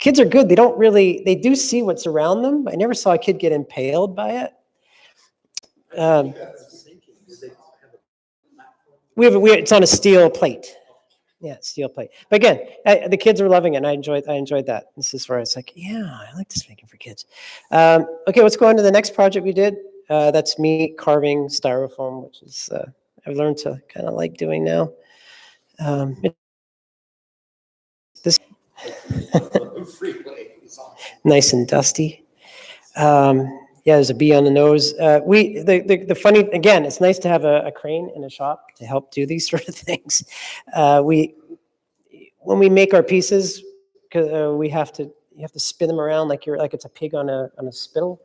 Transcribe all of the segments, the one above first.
kids are good. They do see what's around them. I never saw a kid get impaled by it. It's on a steel plate. Yeah, steel plate. But again, the kids are loving it. And I enjoyed that. This is where it's like, yeah, I like this making for kids. Okay, let's go on to the next project we did. That's me carving styrofoam, which is I've learned to kind of like doing now. This nice and dusty. Yeah, there's a bee on the nose. The funny, again, it's nice to have a crane in a shop to help do these sort of things. When we make our pieces, you have to spin them around like it's a pig on a spittle,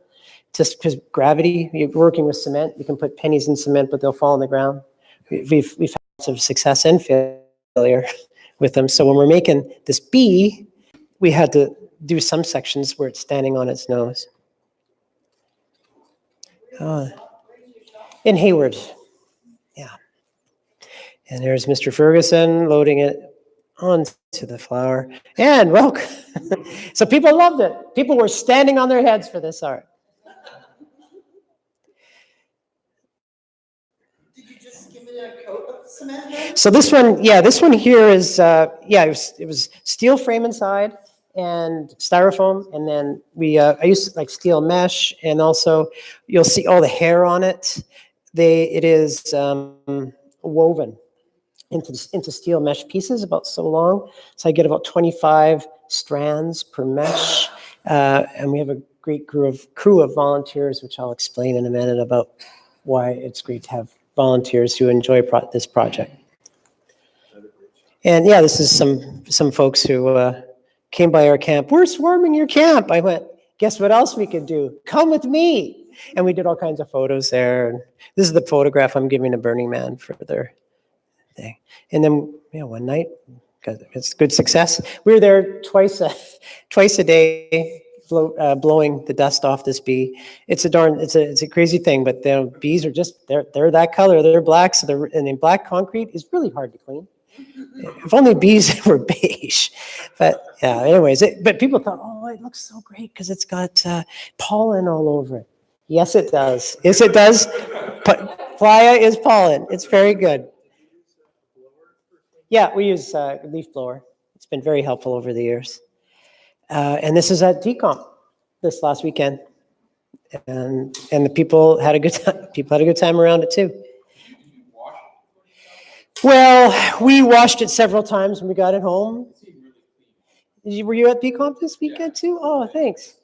just because gravity. You're working with cement. You can put pennies in cement, but they'll fall on the ground. We've had lots of success and failure with them. So when we're making this bee, we had to do some sections where it's standing on its nose. In Hayward, yeah. And there's Mr. Ferguson loading it onto the flower. And welcome. So people loved it. People were standing on their heads for this art. Did you just give it a coat of cement? So this one here is, it was steel frame inside and styrofoam, and then I used like steel mesh, and also you'll see all the hair on it. It is woven into steel mesh pieces about so long. So I get about 25 strands per mesh, and we have a great crew of volunteers, which I'll explain in a minute about why it's great to have volunteers who enjoy this project. And yeah, this is some folks who came by our camp. We're swarming your camp. I went, guess what else we could do? Come with me. And we did all kinds of photos there. And this is the photograph I'm giving to Burning Man for their thing. And then one night, because it's good success, we were there twice a day, blowing the dust off this bee. It's a crazy thing, but the bees are just they're that color. They're black, and black concrete is really hard to clean. If only bees were beige. But yeah, anyways, but people thought, oh, it looks so great because it's got pollen all over it. Yes, it does. Yes, it does. Playa is pollen. It's very good. Yeah, we use a leaf blower. It's been very helpful over the years. And this is at DCOMP this last weekend. And the people had a good time. People had a good time around it too. Well, we washed it several times when we got it home. Were you at DCOMP this weekend too? Oh, thanks.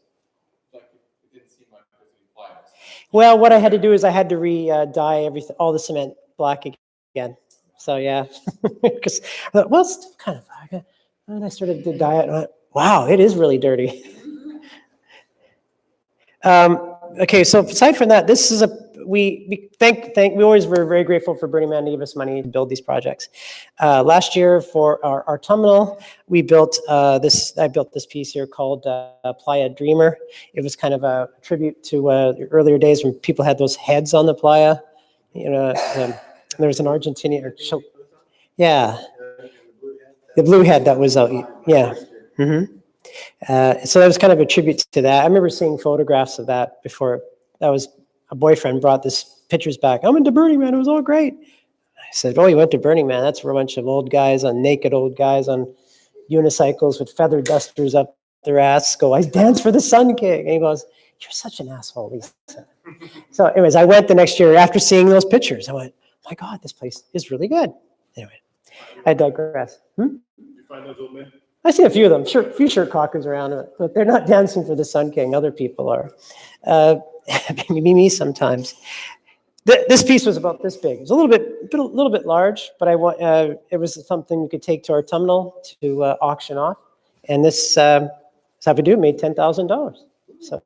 Well, what I had to do is I had to dye all the cement black again. So yeah, because I thought, well, it's still kind of black. And I started to dye it, and I went, wow, it is really dirty. Okay, so aside from that, this is we always were very grateful for Burning Man to give us money to build these projects. Last year for our autumnal, I built this piece here called Playa Dreamer. It was kind of a tribute to the earlier days when people had those heads on the playa. There was an Argentinian, yeah, the blue head that was out, yeah. Mm-hmm. So that was kind of a tribute to that. I remember seeing photographs of that before. That was a boyfriend brought this pictures back. I'm into Burning Man. It was all great. I said, oh, you went to Burning Man. That's for a bunch of naked old guys on unicycles with feather dusters up their ass. I dance for the Sun King. And he goes, you're such an asshole, Lisa. So anyways, I went the next year after seeing those pictures. I went, my God, this place is really good. Anyway, I digress. You find those old men? I see a few of them, a few shirt cockers around, but they're not dancing for the Sun King. Other people are. Maybe me sometimes. This piece was about this big. It was a little bit large, but it was something we could take to our terminal to auction off. And this, how we do, made $10,000. So,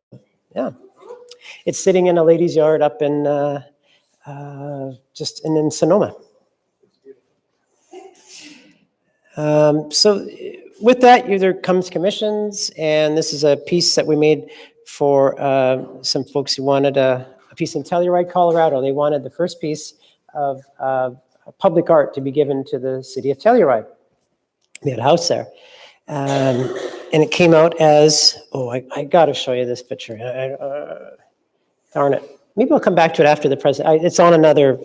yeah, it's sitting in a lady's yard up in just in Sonoma. So with that, there comes commissions, and this is a piece that we made for some folks who wanted a piece in Telluride, Colorado. They wanted the first piece of public art to be given to the city of Telluride. They had a house there. And it came out as, I got to show you this picture. Darn it. Maybe I'll come back to it after the present. It's on another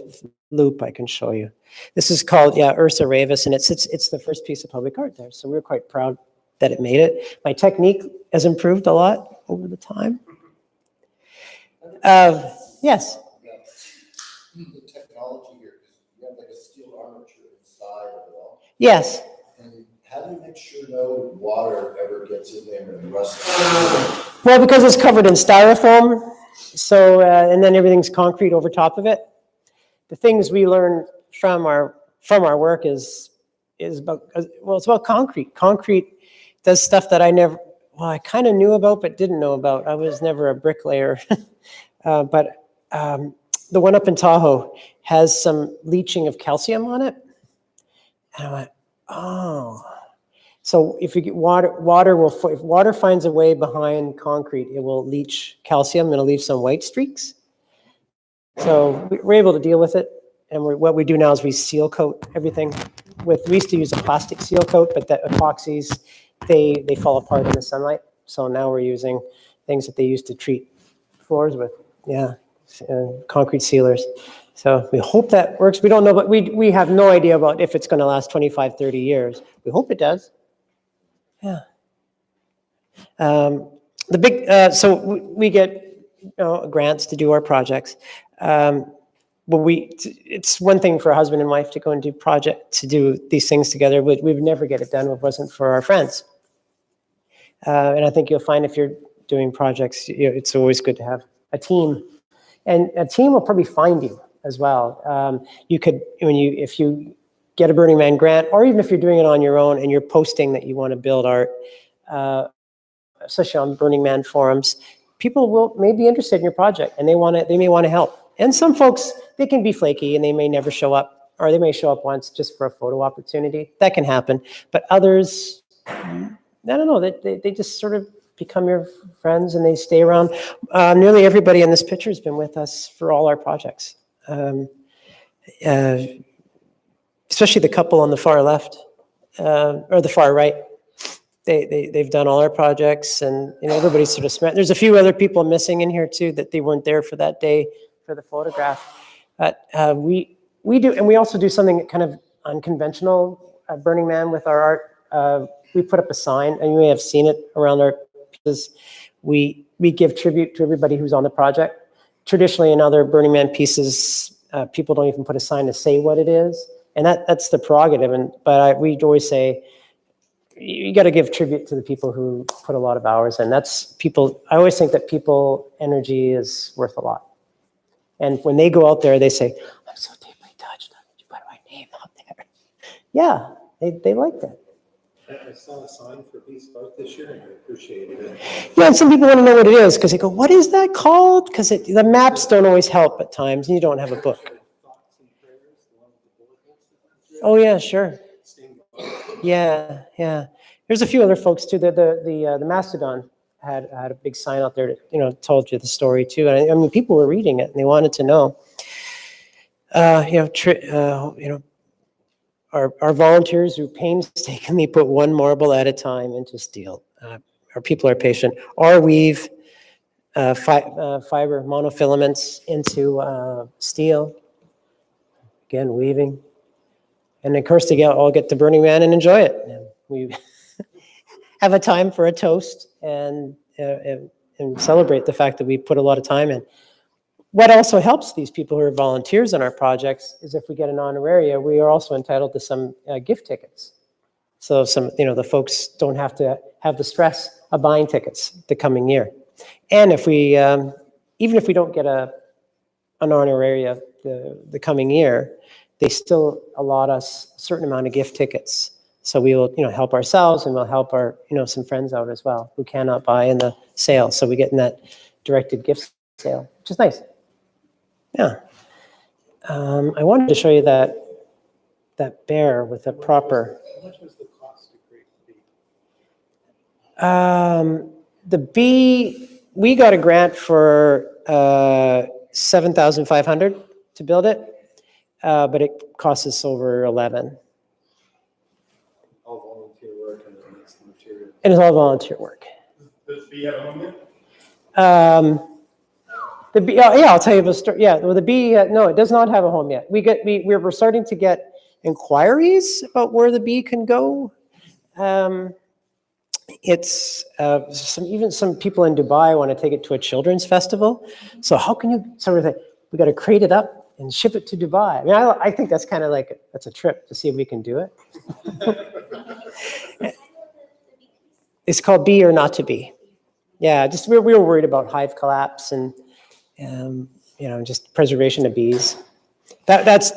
loop I can show you. This is called, Ursa Ravis, and it's the first piece of public art there. So we were quite proud that it made it. My technique has improved a lot over the time. Yes. The technology here, because you have like a steel armature inside of it all. Yes. And how do you make sure no water ever gets in there and rusts? Well, because it's covered in styrofoam, so and then everything's concrete over top of it. The things we learn from our work is about, it's about concrete. Concrete does stuff that I kind of knew about but didn't know about. I was never a bricklayer, but the one up in Tahoe has some leaching of calcium on it, and I went, oh. So if you get if water finds a way behind concrete, it will leach calcium and it'll leave some white streaks. So we're able to deal with it. And what we do now is we seal coat everything we used to use a plastic seal coat, but the epoxies, they fall apart in the sunlight. So now we're using things that they used to treat floors with. Yeah, concrete sealers. So we hope that works. We don't know, but we have no idea about if it's going to last 25, 30 years. We hope it does. Yeah. So we get grants to do our projects. But it's one thing for a husband and wife to go and do these things together, but we would never get it done if it wasn't for our friends. And I think you'll find if you're doing projects, it's always good to have a team. And a team will probably find you as well. You could, if you get a Burning Man grant, or even if you're doing it on your own and you're posting that you want to build art, especially on Burning Man forums, people may be interested in your project and they may want to help. And some folks, they can be flaky and they may never show up, or they may show up once just for a photo opportunity. That can happen. But others, I don't know, they just sort of become your friends and they stay around. Nearly everybody in this picture has been with us for all our projects. Especially the couple on the far left, or the far right. They've done all our projects, and everybody's sort of smart. There's a few other people missing in here too that they weren't there for that day for the photograph. But we do, and we also do something kind of unconventional at Burning Man with our art. We put up a sign, and you may have seen it around our pieces. We give tribute to everybody who's on the project. Traditionally, in other Burning Man pieces, people don't even put a sign to say what it is, and that's the prerogative. But we always say, you got to give tribute to the people who put a lot of hours in. That's people. I always think that people energy is worth a lot. And when they go out there, they say, "I'm so deeply touched. You put my name out there." Yeah, they like that. I saw a sign for Peace Park this year and I appreciated it. Yeah, and some people want to know what it is because they go, "What is that called?" Because the maps don't always help at times, and you don't have a book. Thoughts and prayers, the one with the bullet holes that went through it. Oh yeah, sure. Stained Yeah. There's a few other folks too. The Mastodon had a big sign out there that told you the story too. And I mean, people were reading it and they wanted to know. Our volunteers who painstakingly put one marble at a time into steel. Our people are patient. Or weave fiber monofilaments into steel. Again, weaving. And of course, they all get to Burning Man and enjoy it. And we have a time for a toast and celebrate the fact that we put a lot of time in. What also helps these people who are volunteers in our projects is if we get an honoraria, we are also entitled to some gift tickets. So the folks don't have to have the stress of buying tickets the coming year. And if we, even if we don't get an honoraria the coming year, they still allot us a certain amount of gift tickets. So we will, help ourselves and we'll help our, some friends out as well who cannot buy in the sale. So we get in that directed gift sale, which is nice. Yeah. I wanted to show you that bear with a proper. How much was the cost to create The bee, we got a grant for $7,500 to build it, but it cost us over 11. all volunteer work and then it's the material? And it's all volunteer work. Does the bee have a home yet? The bee, yeah, I'll tell you the story. Yeah, well, the bee, no, it does not have a home yet. We're starting to get inquiries about where the bee can go. It's even some people in Dubai want to take it to a children's festival. So how can you sort of think, we got to crate it up and ship it to Dubai? I mean, I think that's kind of like, that's a trip to see if we can do it. It's called Be or Not to Be. Yeah, just we were worried about hive collapse and just preservation of bees. Yeah. So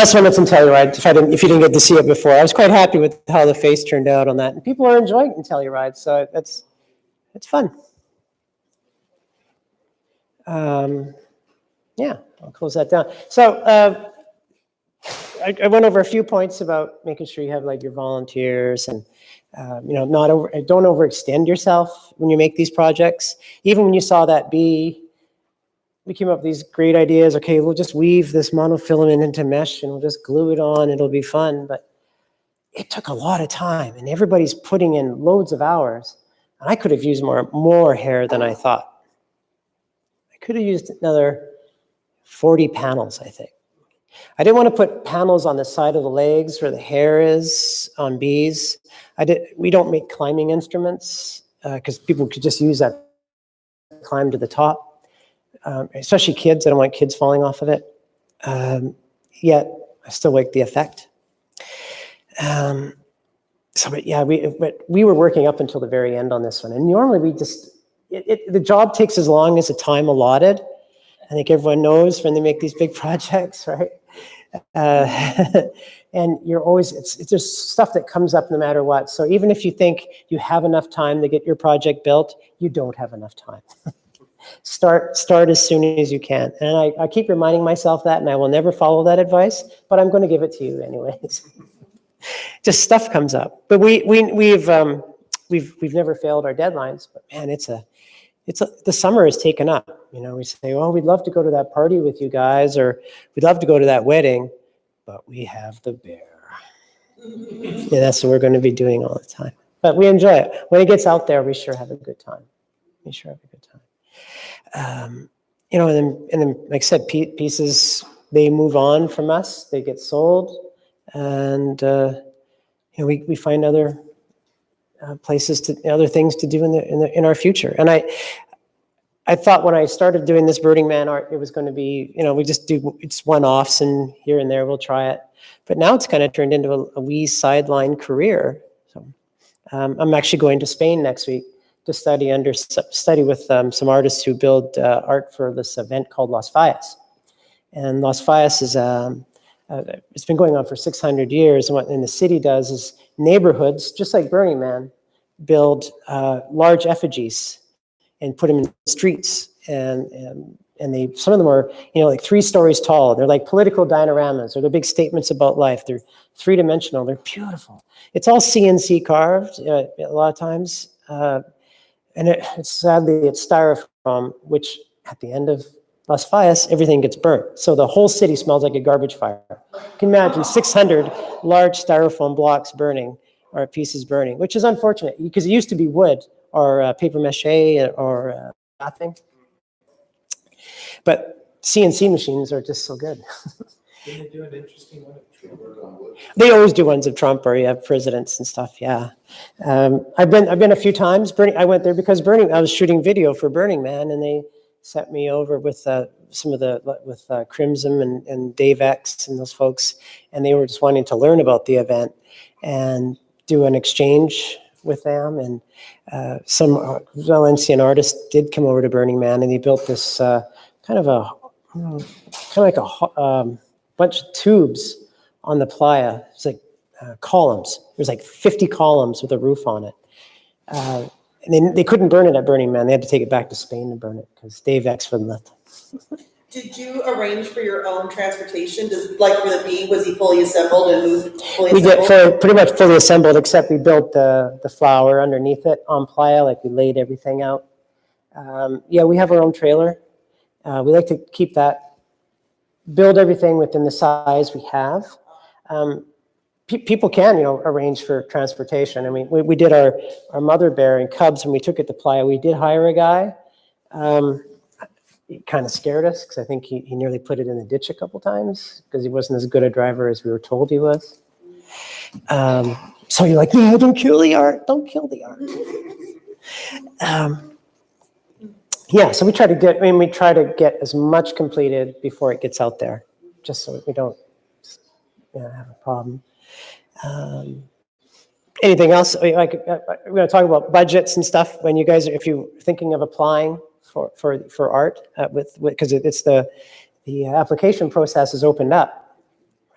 that's one that's in Telluride. If you didn't get to see it before, I was quite happy with how the face turned out on that, and people are enjoying it in Telluride. So it's fun. Yeah, I'll close that down. So I went over a few points about making sure you have like your volunteers and don't overextend yourself when you make these projects. Even when you saw that bee, we came up with these great ideas. Okay, we'll just weave this monofilament into mesh and we'll just glue it on. It'll be fun. But it took a lot of time, and everybody's putting in loads of hours. And I could have used more hair than I thought. I could have used another 40 panels, I think. I didn't want to put panels on the side of the legs where the hair is on bees. We don't make climbing instruments because people could just use that to climb to the top. Especially kids. I don't want kids falling off of it. Yet I still like the effect. We were working up until the very end on this one, and normally the job takes as long as the time allotted. I think everyone knows when they make these big projects, right? And you're always there's stuff that comes up no matter what. So even if you think you have enough time to get your project built, you don't have enough time. Start as soon as you can. And I keep reminding myself that, and I will never follow that advice, but I'm going to give it to you anyways. Just stuff comes up. But we've never failed our deadlines, but man, the summer is taken up. We say, well, we'd love to go to that party with you guys, or we'd love to go to that wedding, but we have the bear. And that's what we're going to be doing all the time. But we enjoy it. When it gets out there, we sure have a good time. And then, like I said, pieces, they move on from us, they get sold, and we find other places other things to do in our future. And I thought when I started doing this Burning Man art, it was going to be, we just do it's one-offs and here and there we'll try it. But now it's kind of turned into a wee sideline career. So I'm actually going to Spain next week to study with some artists who build art for this event called Las Fallas. And Las Fallas is it's been going on for 600 years. And what the city does is neighborhoods, just like Burning Man, build large effigies and put them in the streets. And some of them are like 3 stories tall. They're like political dioramas, or they're big statements about life. They're 3-dimensional. They're beautiful. It's all CNC carved a lot of times. And sadly, it's styrofoam, which at the end of Las Fallas, everything gets burnt. So the whole city smells like a garbage fire. You can imagine 600 large styrofoam blocks burning, or pieces burning, which is unfortunate because it used to be wood or paper mache or nothing. But CNC machines are just so good. Didn't they do an interesting one of Trump? They always do ones of Trump or presidents and stuff. Yeah, I've been a few times. I went there because I was shooting video for Burning Man, and they sent me over with some of with Crimson and Dave X and those folks, and they were just wanting to learn about the event and do an exchange with them. And some Valencian artists did come over to Burning Man, and they built this kind of like a bunch of tubes on the playa. It's like columns. There's like 50 columns with a roof on it. And they couldn't burn it at Burning Man. They had to take it back to Spain and burn it because Dave X wouldn't let them. Did you arrange for your own transportation? Like for the bee, was he fully assembled and moved fully assembled? We did pretty much fully assembled, except we built the flower underneath it on playa, like we laid everything out. Yeah, we have our own trailer. We like to keep that build everything within the size we have. People can, arrange for transportation. I mean, we did our mother bear and cubs when we took it to Playa. We did hire a guy. It kind of scared us because I think he nearly put it in the ditch a couple times because he wasn't as good a driver as we were told he was. So you're like, no, don't kill the art. Don't kill the art. Yeah, so we try to get as much completed before it gets out there, just so we don't have a problem. Anything else? Like, we're going to talk about budgets and stuff when you guys, if you're thinking of applying for art, because it's the application process is opened up,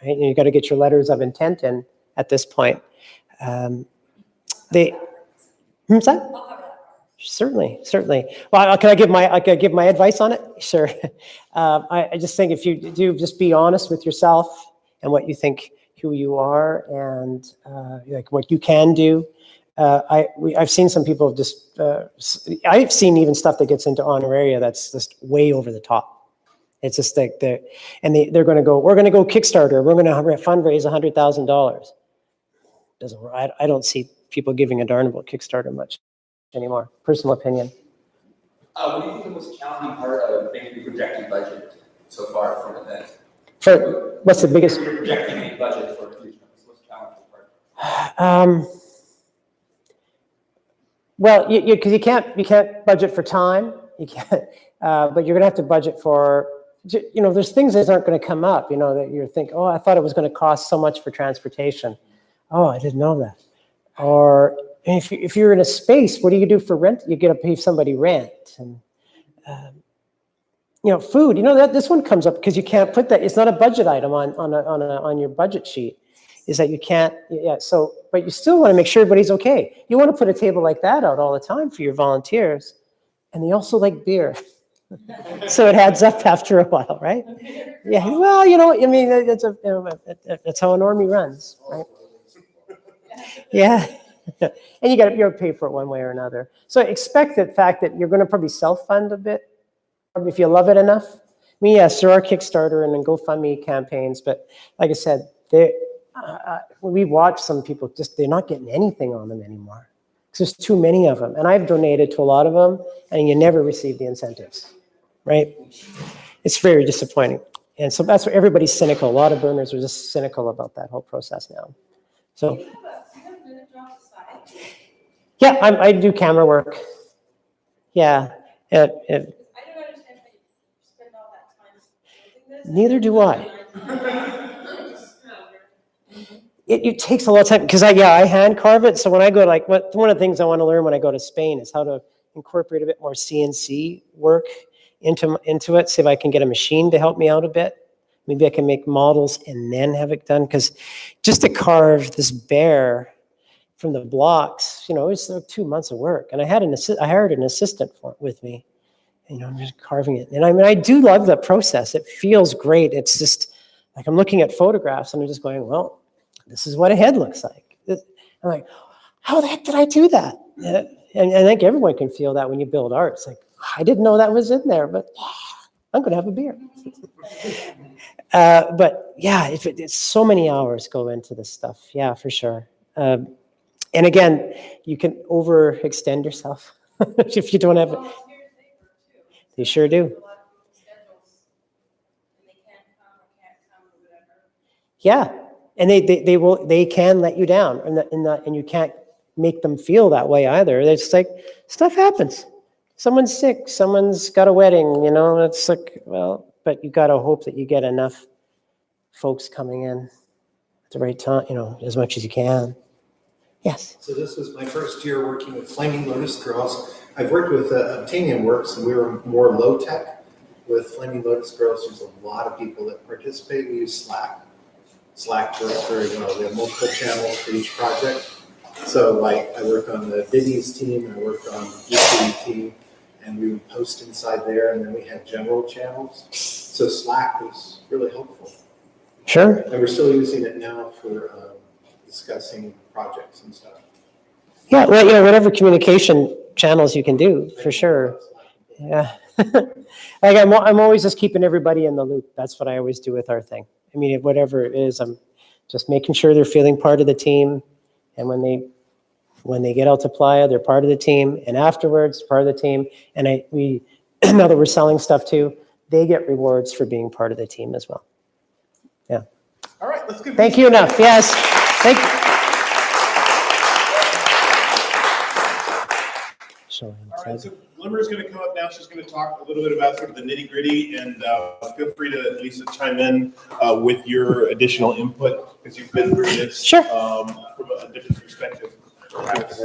right? And you got to get your letters of intent in at this point. What's that? Certainly. Well, can I give my advice on it? Sure. I just think if you do, just be honest with yourself and what you think, who you are, and like what you can do. I've seen some people just. I've seen even stuff that gets into honoraria that's just way over the top. It's just like they're going to go. We're going to go Kickstarter. We're going to fundraise $100,000. Doesn't work. I don't see people giving a darn about Kickstarter much anymore. Personal opinion. What do you think the most challenging part of making the projected budget so far from event? For what's the biggest? You're projecting a budget for a future. What's the most challenging part? Well, because you can't budget for time. You can't, but you're gonna have to budget for. There's things that aren't going to come up. That you're thinking, oh, I thought it was going to cost so much for transportation. Oh, I didn't know that. Or if you're in a space, what do you do for rent? You got to pay somebody rent, and food. This one comes up because you can't put that. It's not a budget item on your budget sheet. Is that you can't? Yeah. So, but you still want to make sure everybody's okay. You want to put a table like that out all the time for your volunteers, and they also like beer. So it adds up after a while, right? Yeah. Well, I mean, that's how a normie runs, right? Yeah. And you got to pay for it one way or another. So expect the fact that you're going to probably self-fund a bit, probably if you love it enough. I mean, yes, there are Kickstarter and then GoFundMe campaigns, but like I said, we watch some people they're not getting anything on them anymore because there's too many of them. And I've donated to a lot of them, and you never receive the incentives, right? It's very disappointing. And so that's where everybody's cynical. A lot of burners are just cynical about that whole process now. So. Yeah, I do camera work. Yeah. I don't understand how you spend all that time building this. Neither do I. It takes a lot of time because I hand carve it. So when I go one of the things I want to learn when I go to Spain is how to incorporate a bit more CNC work into it. See if I can get a machine to help me out a bit. Maybe I can make models and then have it done, because just to carve this bear from the blocks, it's like 2 months of work. And I hired an assistant with me, I'm just carving it. And I mean, I do love the process. It feels great. It's just like I'm looking at photographs and I'm just going, well, this is what a head looks like. I'm like, how the heck did I do that? And I think everyone can feel that when you build art. It's like, I didn't know that was in there, but I'm going to have a beer. But yeah, it's so many hours go into this stuff. Yeah, for sure. And again, you can overextend yourself if you don't have it. They sure do. Yeah, and they can let you down, and you can't make them feel that way either. It's like stuff happens. Someone's sick. Someone's got a wedding. It's like, well, but you got to hope that you get enough folks coming in at the right time. As much as you can. Yes. So this was my first year working with Flaming Lotus Girls. I've worked with Obtanian Works, and we were more low tech. With Flaming Lotus Girls, there's a lot of people that participate. We use Slack. Slack works very well. We have multiple channels for each project. So I worked on the Biddies team, I worked on the GC team, and we would post inside there, and then we had general channels. So Slack was really helpful. Sure. And we're still using it now for discussing projects and stuff. Yeah, well, whatever communication channels you can do, for sure. Yeah. Like I'm always just keeping everybody in the loop. That's what I always do with our thing. I mean, whatever it is, I'm just making sure they're feeling part of the team. And when they get out to Playa, they're part of the team. And afterwards, part of the team. And now that we're selling stuff too, they get rewards for being part of the team as well. Yeah. All right, let's give. Thank you enough. Yes. Thank you. All right, so Glimmer's going to come up now. She's going to talk a little bit about sort of the nitty gritty, and feel free to, Lisa, chime in with your additional input because you've been through this Sure. From a different perspective. Perhaps,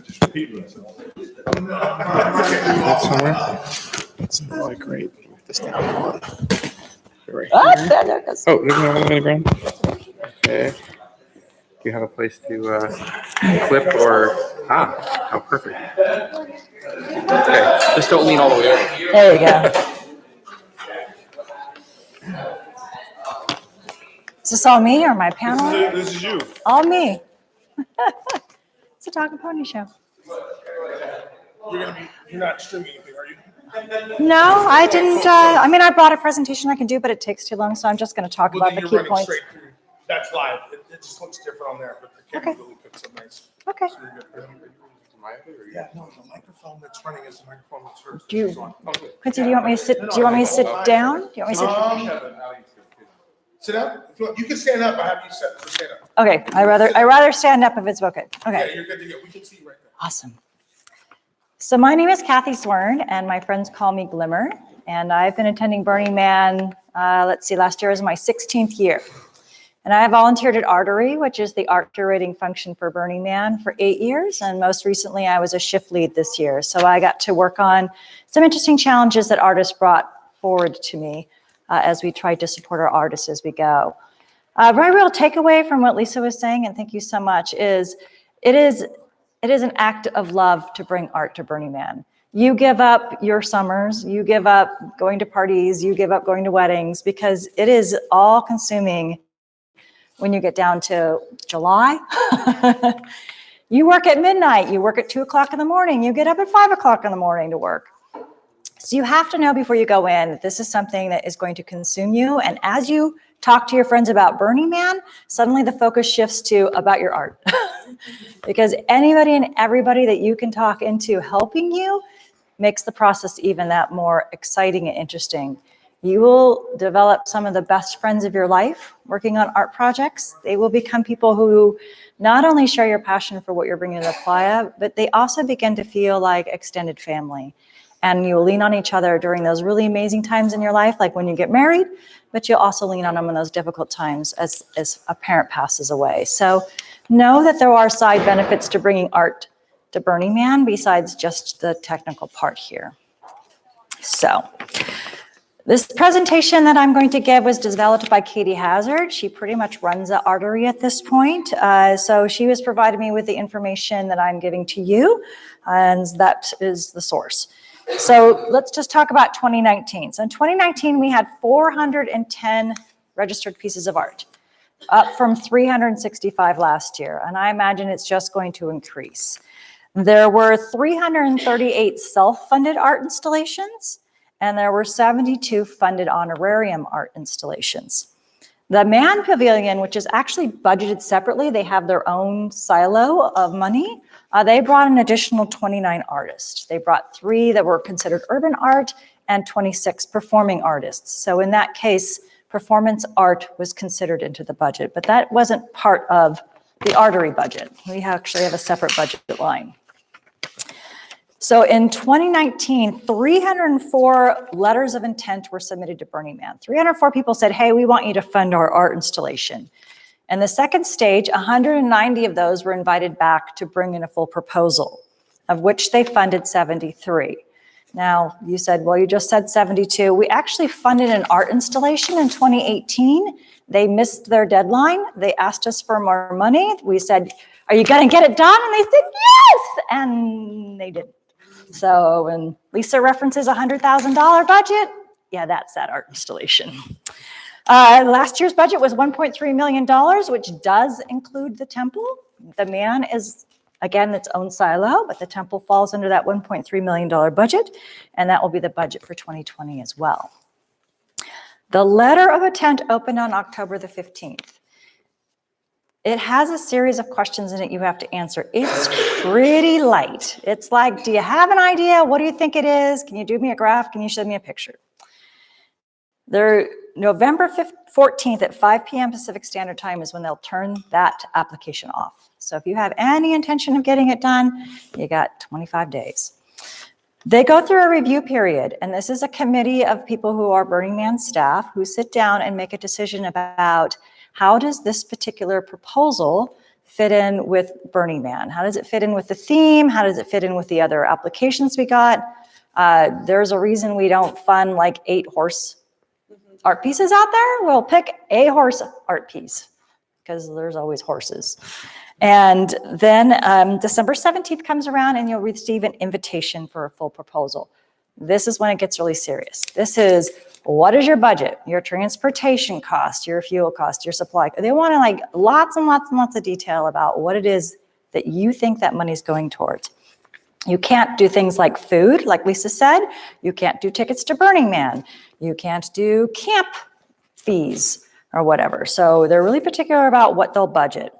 just repeat myself. That's not great. This down one. Right Ah, here. there it goes. Oh, there's no one on the ground. Okay. Do you have a place to clip or how perfect. Okay, just don't lean all the way over. There you go. Is this all me or my panel? This is you. All me. It's a Dog and Pony show. You're not streaming anything, are you? No, I didn't. I mean, I brought a presentation I can do, but it takes too long, so I'm just going to talk Well, about then the you're key running points. straight through. That's live. It just looks different on there, but the camera Okay. really picks up nice. Okay. So you're good. Yeah, no, the microphone that's running is the microphone that's hers. Do you- It's on. Okay. Quincy, do you want me to sit? Do you want me to sit down? Do you want me to sit? Sit down. If you want, you can stand up. I have you set for stand up. Okay. I rather stand up if it's okay. Yeah, Okay. you're good to go. We can see you right there. Awesome. So my name is Kathy Swern, and my friends call me Glimmer. And I've been attending Burning Man, last year was my 16th year. And I volunteered at Artery, which is the art curating function for Burning Man, for 8 years. And most recently, I was a shift lead this year. So I got to work on some interesting challenges that artists brought forward to me as we tried to support our artists as we go. My real takeaway from what Lisa was saying, and thank you so much, is it is an act of love to bring art to Burning Man. You give up your summers, you give up going to parties, you give up going to weddings, because it is all consuming when you get down to July. You work at midnight, you work at 2 o'clock in the morning, you get up at 5 o'clock in the morning to work. So you have to know before you go in that this is something that is going to consume you. And as you talk to your friends about Burning Man, suddenly the focus shifts to about your art. Because anybody and everybody that you can talk into helping you makes the process even that more exciting and interesting. You will develop some of the best friends of your life working on art projects. They will become people who not only share your passion for what you're bringing to the playa, but they also begin to feel like extended family. And you'll lean on each other during those really amazing times in your life, like when you get married, but you'll also lean on them in those difficult times as a parent passes away. So know that there are side benefits to bringing art to Burning Man besides just the technical part here. So this presentation that I'm going to give was developed by Katie Hazard. She pretty much runs the Artery at this point. So she has provided me with the information that I'm giving to you, and that is the source. So let's just talk about 2019. So in 2019, we had 410 registered pieces of art, up from 365 last year. And I imagine it's just going to increase. There were 338 self-funded art installations, and there were 72 funded honorarium art installations. The Man Pavilion, which is actually budgeted separately, they have their own silo of money. They brought an additional 29 artists. They brought 3 that were considered urban art and 26 performing artists. So in that case, performance art was considered into the budget, but that wasn't part of the Artery budget. We actually have a separate budget line. So in 2019, 304 letters of intent were submitted to Burning Man. 304 people said, hey, we want you to fund our art installation. And the second stage, 190 of those were invited back to bring in a full proposal, of which they funded 73. Now, you said, well, you just said 72. We actually funded an art installation in 2018. They missed their deadline. They asked us for more money. We said, are you going to get it done? And they said, yes! And they didn't. So when Lisa references $100,000 budget, yeah, that's that art installation. Last year's budget was $1.3 million, which does include the temple. The man is, again, its own silo, but the temple falls under that $1.3 million budget, and that will be the budget for 2020 as well. The letter of intent opened on October the 15th. It has a series of questions in it you have to answer. It's pretty light. It's like, do you have an idea? What do you think it is? Can you do me a graph? Can you show me a picture? November 14th at 5 p.m. Pacific Standard Time is when they'll turn that application off. So if you have any intention of getting it done, you got 25 days. They go through a review period, and this is a committee of people who are Burning Man staff who sit down and make a decision about how does this particular proposal fit in with Burning Man? How does it fit in with the theme? How does it fit in with the other applications we got? There's a reason we don't fund like 8 horse art pieces out there. We'll pick a horse art piece because there's always horses. And then December 17th comes around and you'll receive an invitation for a full proposal. This is when it gets really serious. This is, what is your budget, your transportation cost, your fuel cost, your supply? They want to like lots and lots and lots of detail about what it is that you think that money's going towards. You can't do things like food, like Lisa said. You can't do tickets to Burning Man. You can't do camp fees or whatever. So they're really particular about what they'll budget.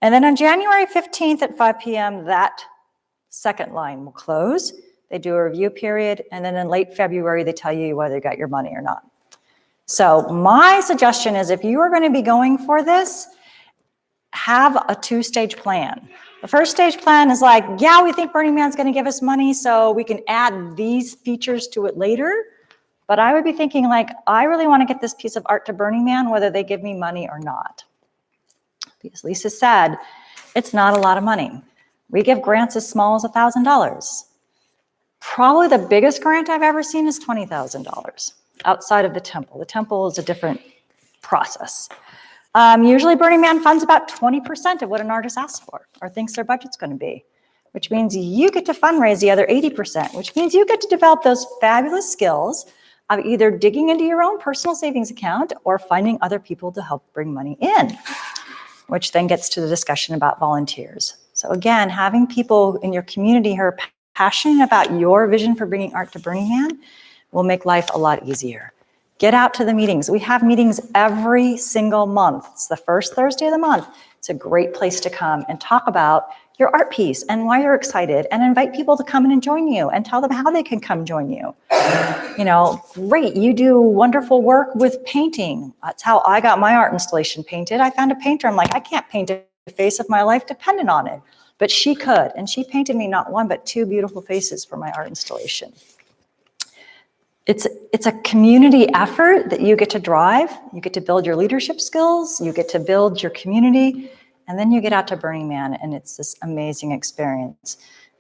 And then on January 15th at 5 p.m., that second line will close. They do a review period, and then in late February, they tell you whether you got your money or not. So my suggestion is if you are going to be going for this, have a 2-stage plan. The first stage plan is like, yeah, we think Burning Man's going to give us money, so we can add these features to it later. But I would be thinking like, I really want to get this piece of art to Burning Man, whether they give me money or not. Because Lisa said, it's not a lot of money. We give grants as small as $1,000. Probably the biggest grant I've ever seen is $20,000 outside of the temple. The temple is a different process. Usually Burning Man funds about 20% of what an artist asks for or thinks their budget's going to be, which means you get to fundraise the other 80%, which means you get to develop those fabulous skills of either digging into your own personal savings account or finding other people to help bring money in, which then gets to the discussion about volunteers. So again, having people in your community who are passionate about your vision for bringing art to Burning Man will make life a lot easier. Get out to the meetings. We have meetings every single month. It's the first Thursday of the month. It's a great place to come and talk about your art piece and why you're excited and invite people to come in and join you and tell them how they can come join you. You know, great, you do wonderful work with painting. That's how I got my art installation painted. I found a painter. I'm like, I can't paint a face of my life dependent on it. But she could, and she painted me not 1, but 2 beautiful faces for my art installation. It's a community effort that you get to drive. You get to build your leadership skills. You get to build your community. And then you get out to Burning Man, and it's this amazing experience.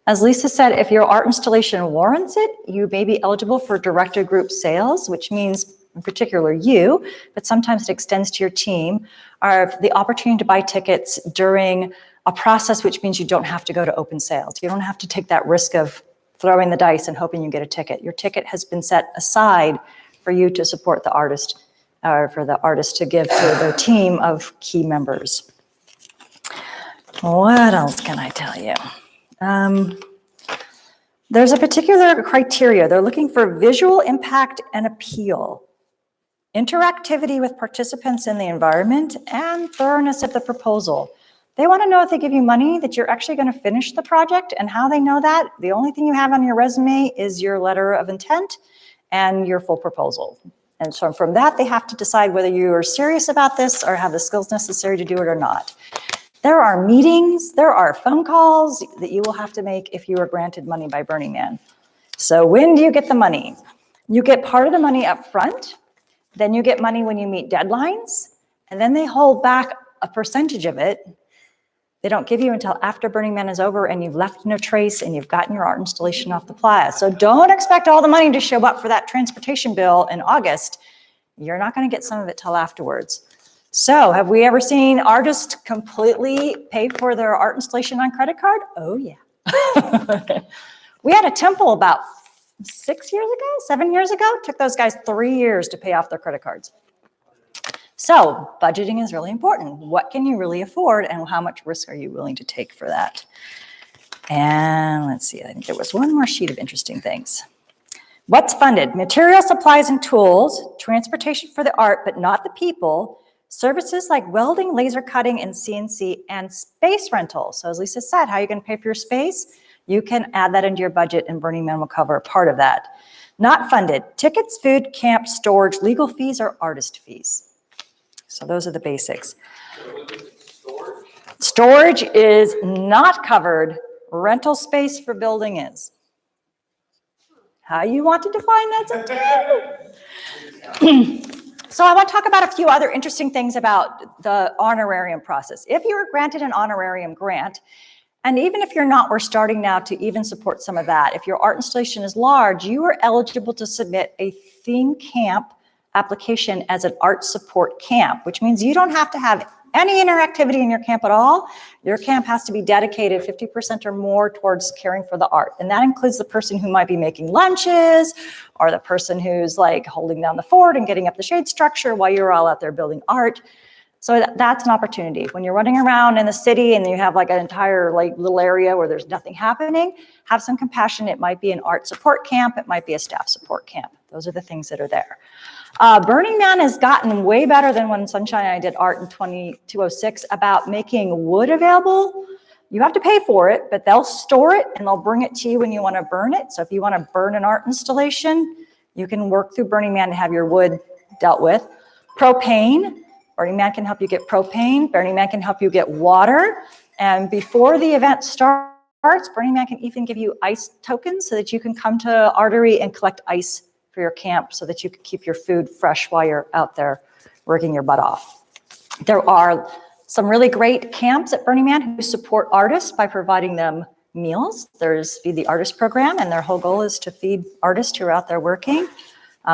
As Lisa said, if your art installation warrants it, you may be eligible for directed group sales, which means in particular you, but sometimes it extends to your team, are the opportunity to buy tickets during a process which means you don't have to go to open sales. You don't have to take that risk of throwing the dice and hoping you get a ticket. Your ticket has been set aside for you to support the artist, or for the artist to give to their team of key members. What else can I tell you? There's a particular criteria. They're looking for visual impact and appeal, interactivity with participants in the environment, and thoroughness of the proposal. They want to know if they give you money that you're actually going to finish the project, and how they know that. The only thing you have on your resume is your letter of intent and your full proposal. And so from that, they have to decide whether you are serious about this or have the skills necessary to do it or not. There are meetings, there are phone calls that you will have to make if you are granted money by Burning Man. So when do you get the money? You get part of the money up front, then you get money when you meet deadlines, and then they hold back a percentage of it. They don't give you until after Burning Man is over and you've left no trace and you've gotten your art installation off the playa. So don't expect all the money to show up for that transportation bill in August. You're not going to get some of it till afterwards. So have we ever seen artists completely pay for their art installation on credit card? Oh yeah. We had a temple about 7 years ago. It took those guys 3 years to pay off their credit cards. So budgeting is really important. What can you really afford and how much risk are you willing to take for that? And let's see, I think there was one more sheet of interesting things. What's funded? Material, supplies, and tools, transportation for the art, but not the people, services like welding, laser cutting, and CNC, and space rental. So as Lisa said, how are you going to pay for your space? You can add that into your budget, and Burning Man will cover a part of that. Not funded, tickets, food, camp, storage, legal fees, or artist fees. So those are the basics. Storage is not covered. Rental space for building is. How you want to define that's up to you. So I want to talk about a few other interesting things about the honorarium process. If you were granted an honorarium grant, and even if you're not, we're starting now to even support some of that. If your art installation is large, you are eligible to submit a theme camp application as an art support camp, which means you don't have to have any interactivity in your camp at all. Your camp has to be dedicated 50% or more towards caring for the art. And that includes the person who might be making lunches, or the person who's like holding down the fort and getting up the shade structure while you're all out there building art. So that's an opportunity. When you're running around in the city and you have like an entire like little area where there's nothing happening, have some compassion. It might be an art support camp. It might be a staff support camp. Those are the things that are there. Burning Man has gotten way better than when Sunshine and I did art in 2006 about making wood available. You have to pay for it, but they'll store it and they'll bring it to you when you want to burn it. So if you want to burn an art installation, you can work through Burning Man to have your wood dealt with. Propane, Burning Man can help you get propane. Burning Man can help you get water. And before the event starts, Burning Man can even give you ice tokens so that you can come to Artery and collect ice for your camp so that you can keep your food fresh while you're out there working your butt off. There are some really great camps at Burning Man who support artists by providing them meals. There's Feed the Artist program, and their whole goal is to feed artists who are out there working.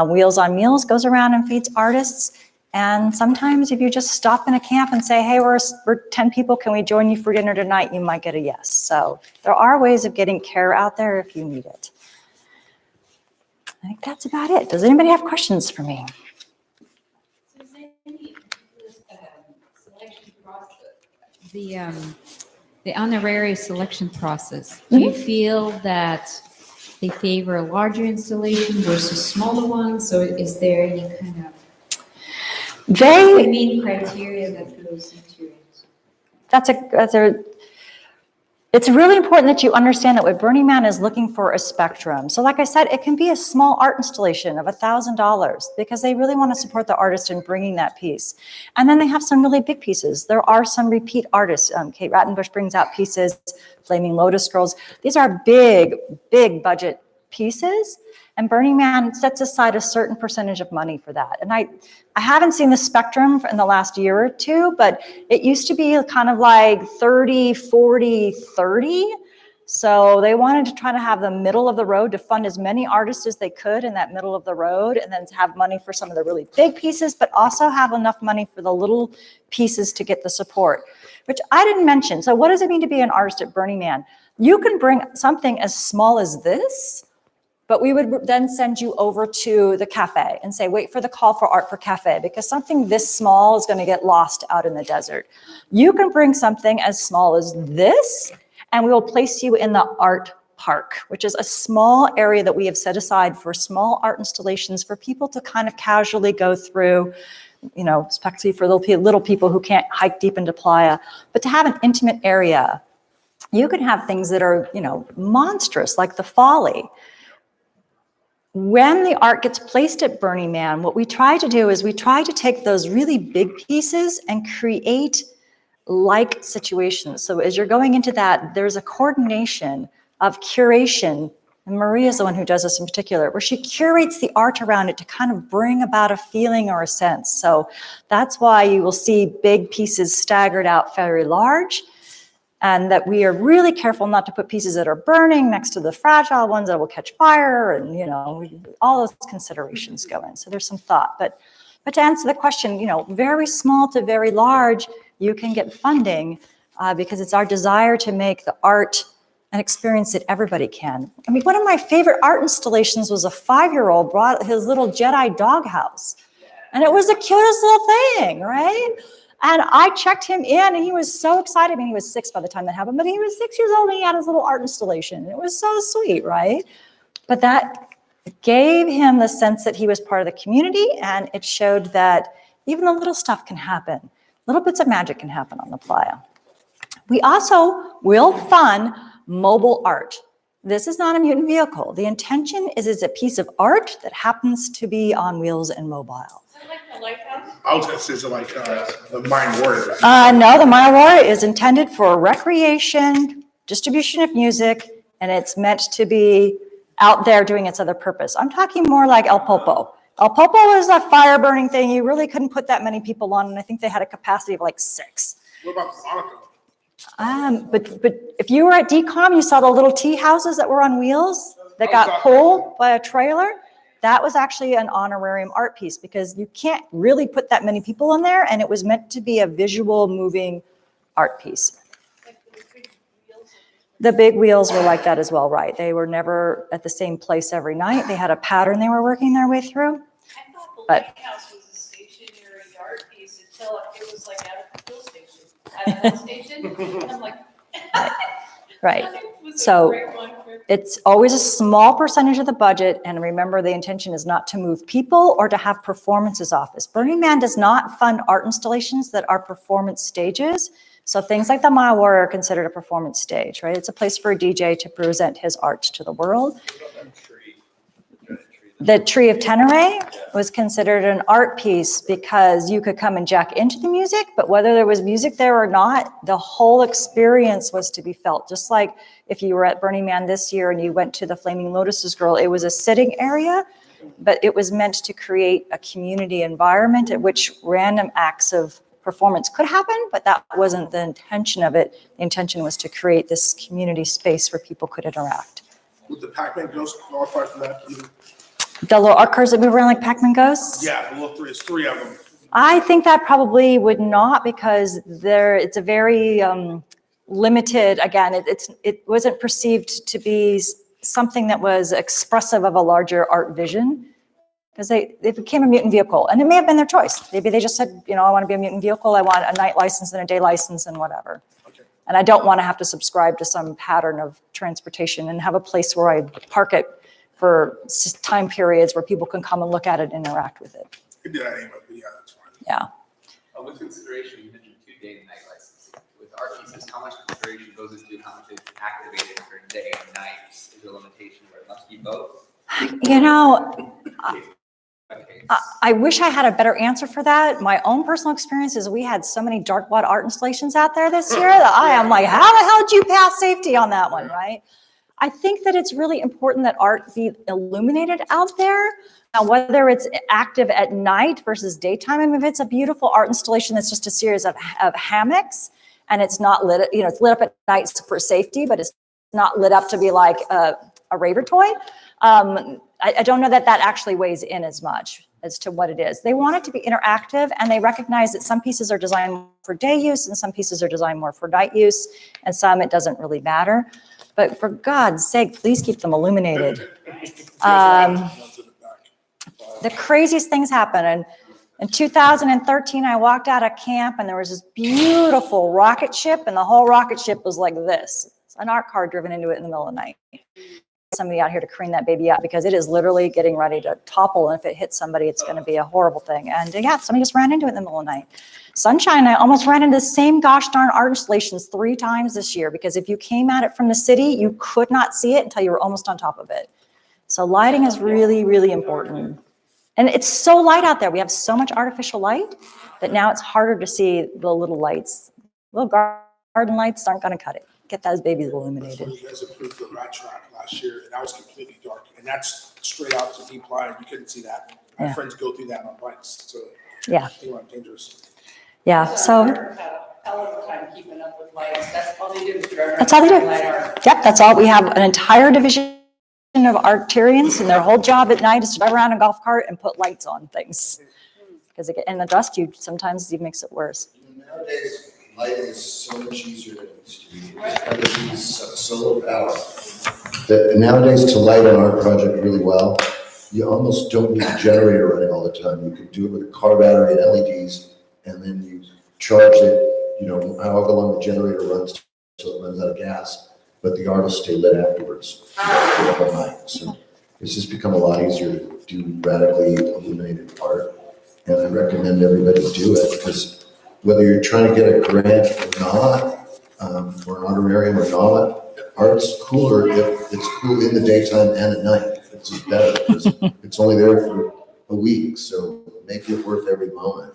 Wheels on Meals goes around and feeds artists. And sometimes if you just stop in a camp and say, hey, we're 10 people, can we join you for dinner tonight? You might get a yes. So there are ways of getting care out there if you need it. I think that's about it. Does anybody have questions for me? So is there any selection process, the honorary selection process? Do you feel that they favor a larger installation versus smaller ones? So is there any kind of the main criteria that goes into it? It's really important that you understand that what Burning Man is looking for a spectrum. So like I said, it can be a small art installation of $1,000 because they really want to support the artist in bringing that piece. And then they have some really big pieces. There are some repeat artists. Kate Rattenbush brings out pieces, Flaming Lotus Girls. These are big, big budget pieces. And Burning Man sets aside a certain percentage of money for that. And I haven't seen the spectrum in the last year or two, but it used to be kind of like 30, 40, 30. So they wanted to try to have the middle of the road to fund as many artists as they could in that middle of the road, and then to have money for some of the really big pieces, but also have enough money for the little pieces to get the support, which I didn't mention. So what does it mean to be an artist at Burning Man? You can bring something as small as this, but we would then send you over to the cafe and say, wait for the call for art for cafe, because something this small is going to get lost out in the desert. You can bring something as small as this, and we will place you in the art park, which is a small area that we have set aside for small art installations for people to kind of casually go through, you know, especially for little people who can't hike deep into Playa, but to have an intimate area. You can have things that are, you know, monstrous, like the Folly. When the art gets placed at Burning Man, what we try to do is we try to take those really big pieces and create like situations. So as you're going into that, there's a coordination of curation, and Maria's the one who does this in particular, where she curates the art around it to kind of bring about a feeling or a sense. So that's why you will see big pieces staggered out very large, and that we are really careful not to put pieces that are burning next to the fragile ones that will catch fire, and, you know, all those considerations go in. So there's some thought. But to answer the question, you know, very small to very large, you can get funding because it's our desire to make the art an experience that everybody can. I mean, one of my favorite art installations was a 5-year-old brought his little Jedi doghouse. And it was the cutest little thing, right? And I checked him in and he was so excited. I mean, he was 6 by the time that happened, but he was 6 years old and he had his little art installation. It was so sweet, right? But that gave him the sense that he was part of the community, and it showed that even the little stuff can happen. Little bits of magic can happen on the playa. We also will fund mobile art. This is not a mutant vehicle. The intention is it's a piece of art that happens to be on wheels and mobile. Is it like the lighthouse? I was gonna say something like the Mind Warrior. No, the Mile Warrior is intended for recreation, distribution of music, and it's meant to be out there doing its other purpose. I'm talking more like El Popo. El Popo is a fire burning thing. You really couldn't put that many people on, and I think they had a capacity of like 6. What about Monaco? But if you were at DCOM, you saw the little tea houses that were on wheels that got pulled by a trailer. That was actually an honorarium art piece because you can't really put that many people in there, and it was meant to be a visual moving art piece. The big wheels were like that as well, right? They were never at the same place every night. They had a pattern they were working their way through. I thought the But- lighthouse was a stationary art piece until it was like at a fuel station, at a fuel station. And I'm like. Right. that was a So great one for- it's always a small percentage of the budget. And remember, the intention is not to move people or to have performances office. Burning Man does not fund art installations that are performance stages. So things like the Mile Warrior are considered a performance stage, right? It's a place for a DJ to present his art to the world. The Tree of Tenere was considered an art piece because you could come and jack into the music, but whether there was music there or not, the whole experience was to be felt. Just like if you were at Burning Man this year and you went to the Flaming Lotus's Girl, it was a sitting area, but it was meant to create a community environment at which random acts of performance could happen, but that wasn't the intention of it. The intention was to create this community space where people could interact. Would the Pac-Man Ghost qualify for that? The little art cars that move around like Pac-Man ghosts? Yeah, the little three, it's 3 of them. I think that probably would not because it's a very limited, again, it wasn't perceived to be something that was expressive of a larger art vision. Because they became a mutant vehicle, and it may have been their choice. Maybe they just said, I want to be a mutant vehicle. I want a night license and a day license and whatever. Okay. And I don't want to have to subscribe to some pattern of transportation and have a place where I park it for time periods where people can come and look at it and interact with it. Could do that anyway, but yeah, that's fine. Yeah. With consideration, you mentioned 2-day and night licensing. With art pieces, how much consideration goes into how much is activated for day and night? Is there a limitation where it must be both? I wish I had a better answer for that. My own personal experience is we had so many dark wad art installations out there this year that I am like, how the hell did you pass safety on that one, right? I think that it's really important that art be illuminated out there. Now, whether it's active at night versus daytime, I mean, if it's a beautiful art installation that's just a series of hammocks and it's not lit, it's lit up at night for safety, but it's not lit up to be like a raver toy. I don't know that actually weighs in as much as to what it is. They want it to be interactive, and they recognize that some pieces are designed for day use and some pieces are designed more for night use, and some it doesn't really matter. But for God's sake, please keep them illuminated. The craziest things happen. And in 2013, I walked out of camp and there was this beautiful rocket ship, and the whole rocket ship was like this. It's an art car driven into it in the middle of the night. Somebody out here to crane that baby out because it is literally getting ready to topple, and if it hits somebody, it's going to be a horrible thing. And somebody just ran into it in the middle of the night. Sunshine, I almost ran into the same gosh darn art installations 3 times this year because if you came at it from the city, you could not see it until you were almost on top of it. So lighting is really, really important. And it's so light out there. We have so much artificial light that now it's harder to see the little lights. Little garden lights aren't going to cut it. Get those babies illuminated. You guys approved the rat trap last year, and that was completely dark, and that's straight out to deep line. You couldn't see that. My Yeah. friends go through that on bikes, so Yeah. they weren't dangerous. Yeah. So Hell of a time keeping up with lights. That's all they do. Is that's all they do. light art. Yep. That's all. We have an entire division of arturians, and their whole job at night is to drive around in a golf cart and put lights on things. Because and the dust, sometimes it makes it worse. Nowadays, lighting is so much easier than it used to be. Everything's solar power. Nowadays, to light an art project really well, you almost don't need a generator running all the time. You can do it with a car battery and LEDs, and then you charge it, however long the generator runs till it runs out of gas, but the art will stay lit afterwards for the whole night. So it's just become a lot easier to do radically illuminated art. And I recommend everybody do it, because whether you're trying to get a grant or not, or an honorarium or not, art's cooler if it's cool in the daytime and at night. It's just better because it's only there for a week, so make it worth every moment.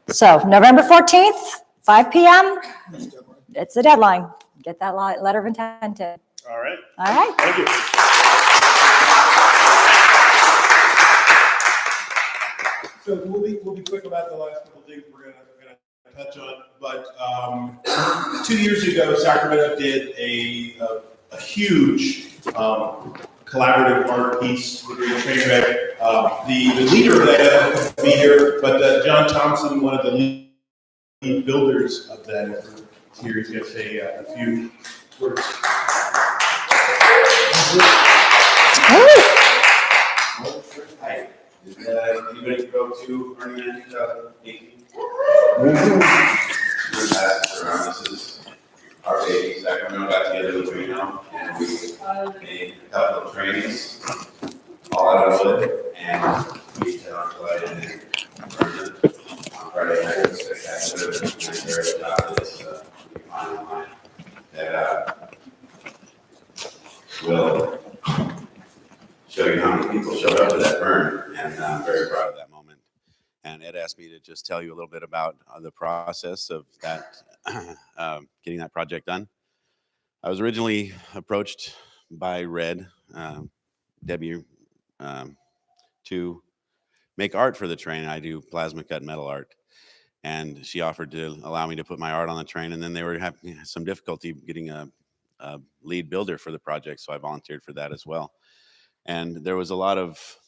So November 14th, 5 p.m. It's the deadline. Get that letter of intent in. All right. All right. Thank you. So we'll be quick about the last couple of things we're gonna touch on. But 2 years ago, Sacramento did a huge collaborative art piece with the train wreck. The leader of that will be here, but John Thompson, one of the lead builders of that, is here. He's going to say a few words. Hi. Did anybody go to Burning Man 2018? This is our baby. Sacramento got together with Reno, and we made a couple of trains, all out of wood, and we set on flight and burned it on Friday night. It was spectacular. And there at the top of this final line that will show you how many people showed up to that burn, and I'm very proud of that moment. And Ed asked me to just tell you a little bit about the process of that, getting that project done. I was originally approached by Red, Debbie, to make art for the train. I do plasma cut metal art. And she offered to allow me to put my art on the train, and then they were having some difficulty getting a lead builder for the project, so I volunteered for that as well. And there was a lot of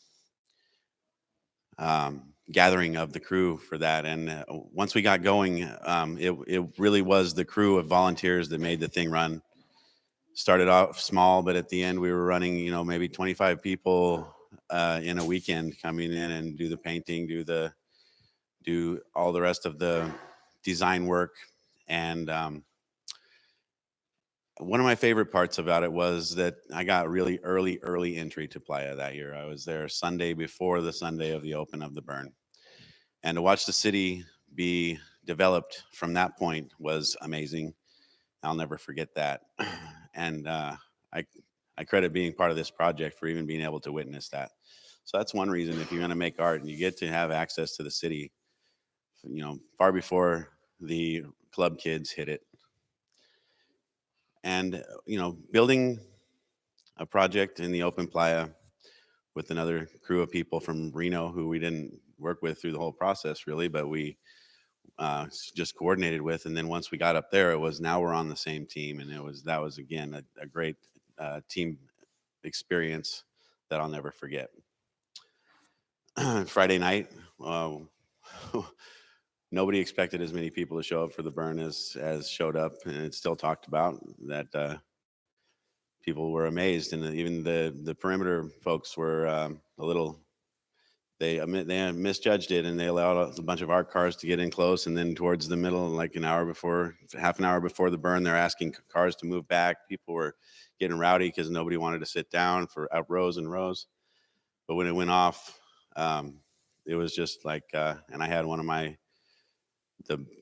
gathering of the crew for that. And once we got going, it really was the crew of volunteers that made the thing run. Started off small, but at the end we were running, maybe 25 people in a weekend coming in and do the painting, do all the rest of the design work. And one of my favorite parts about it was that I got really early entry to Playa that year. I was there Sunday before the Sunday of the open of the burn. And to watch the city be developed from that point was amazing. I'll never forget that. And I credit being part of this project for even being able to witness that. So that's one reason, if you're going to make art and you get to have access to the city, far before the club kids hit it. And, building a project in the open playa with another crew of people from Reno who we didn't work with through the whole process really, but we just coordinated with. And then once we got up there, it was now we're on the same team. And that was again, a great team experience that I'll never forget. Friday night, nobody expected as many people to show up for the burn as showed up, and it's still talked about that people were amazed, and even the perimeter folks were a little. They misjudged it, and they allowed a bunch of art cars to get in close, and then towards the middle, like half an hour before the burn, they're asking cars to move back. People were getting rowdy because nobody wanted to sit down for rows and rows. But when it went off, it was just like, and I had one of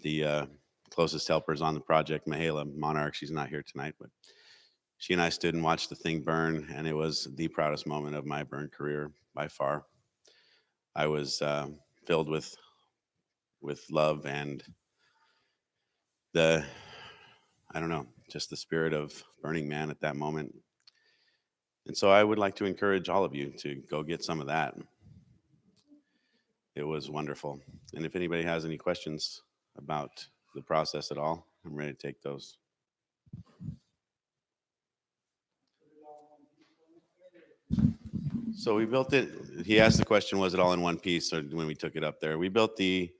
the closest helpers on the project, Mahala Monarch. She's not here tonight, but she and I stood and watched the thing burn, and it was the proudest moment of my burn career by far. I was filled with love and just the spirit of Burning Man at that moment. And so I would like to encourage all of you to go get some of that. It was wonderful. And if anybody has any questions about the process at all, I'm ready to take those. So we built it. He asked the question, was it all in one piece? Or when we took it up there, we built the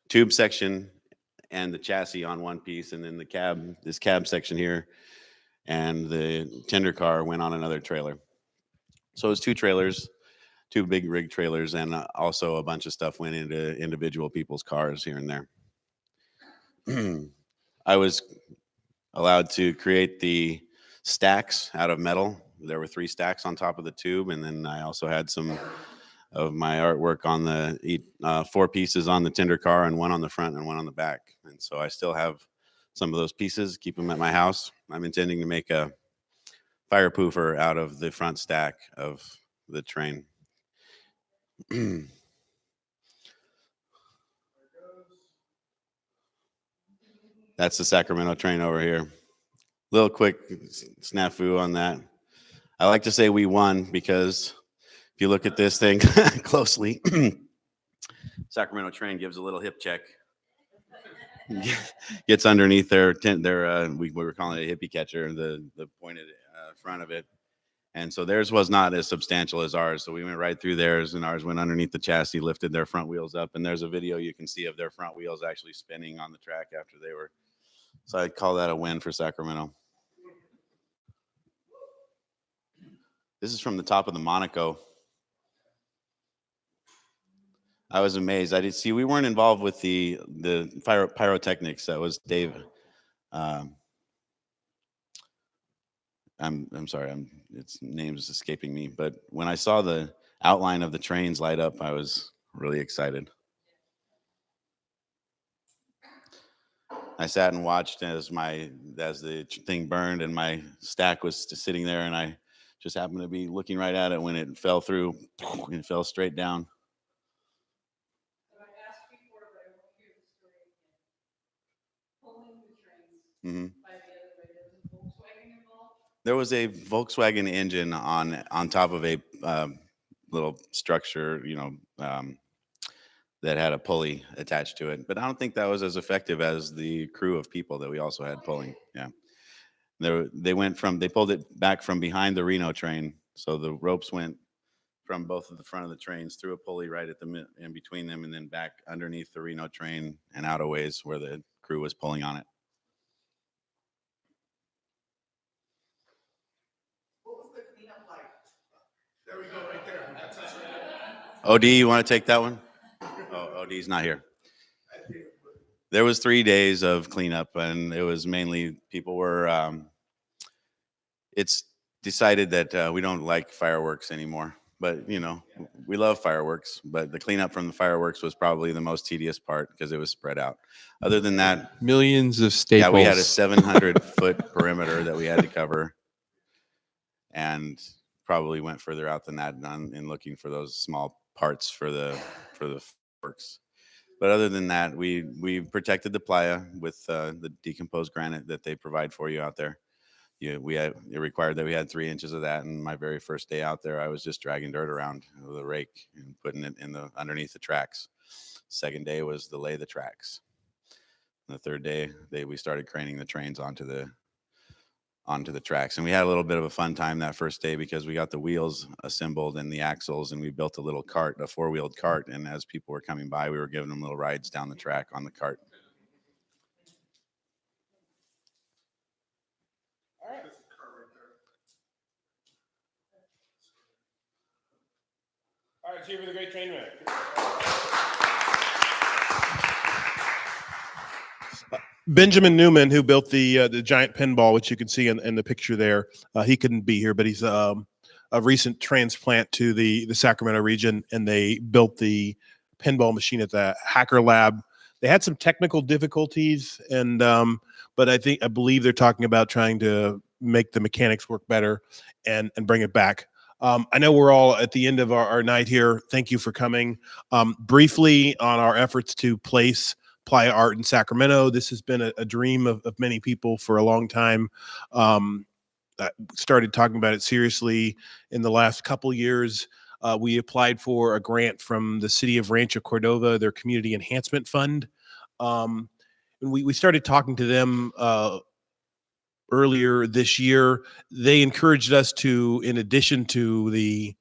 tube section and the chassis on one piece, and then the cab, this cab section here, and the tender car went on another trailer. So it was two trailers, two big rig trailers, and also a bunch of stuff went into individual people's cars here and there. I was allowed to create the stacks out of metal. There were 3 stacks on top of the tube, and then I also had some of my artwork on the 4 pieces on the tender car, and 1 on the front and 1 on the back. And so I still have some of those pieces, keep them at my house. I'm intending to make a firepoofer out of the front stack of the train. That's the Sacramento train over here. Little quick snafu on that. I like to say we won because if you look at this thing closely, Sacramento train gives a little hip check. Gets underneath their tent, we were calling it a hippie catcher, the pointed front of it. And so theirs was not as substantial as ours. So we went right through theirs, and ours went underneath the chassis, lifted their front wheels up. And there's a video you can see of their front wheels actually spinning on the track after they were. So I'd call that a win for Sacramento. This is from the top of the Monaco. I was amazed. I did see we weren't involved with the pyrotechnics. That was Dave. I'm sorry. Its name is escaping me. But when I saw the outline of the trains light up, I was really excited. I sat and watched as the thing burned and my stack was just sitting there, and I just happened to be looking right at it when it fell through and it fell straight down. Mm-hmm. There was a Volkswagen engine on top of a little structure, that had a pulley attached to it. But I don't think that was as effective as the crew of people that we also had pulling. Yeah, they pulled it back from behind the Reno train, so the ropes went from both of the front of the trains through a pulley right at the in between them, and then back underneath the Reno train and out a ways where the crew was pulling on it. There we go, right there. That's us. OD, you want to take that one? Oh, OD's not here. There was 3 days of cleanup, and it was mainly people were. It's decided that we don't like fireworks anymore, but we love fireworks. But the cleanup from the fireworks was probably the most tedious part because it was spread out. Other than that, Millions of staples. yeah, we had a 700-foot perimeter that we had to cover, and probably went further out than that in looking for those small parts for the works. But other than that, we protected the playa with the decomposed granite that they provide for you out there. It required that we had 3 inches of that. And my very first day out there, I was just dragging dirt around with a rake and putting it underneath the tracks. Second day was to lay the tracks. And the third day, we started craning the trains onto the tracks. And we had a little bit of a fun time that first day because we got the wheels assembled and the axles, and we built a little cart, a 4-wheeled cart. And as people were coming by, we were giving them little rides down the track on the cart. All right. There's a car right there. All right, see you for the great train wreck. Benjamin Newman, who built the giant pinball, which you can see in the picture there, he couldn't be here, but he's a recent transplant to the Sacramento region, and they built the pinball machine at the Hacker Lab. They had some technical difficulties, and but I believe they're talking about trying to make the mechanics work better and bring it back. I know we're all at the end of our night here. Thank you for coming. Briefly on our efforts to place playa art in Sacramento. This has been a dream of many people for a long time. I started talking about it seriously in the last couple years. We applied for a grant from the city of Rancho Cordova, their community enhancement fund. And we started talking to them earlier this year. They encouraged us to, in addition to the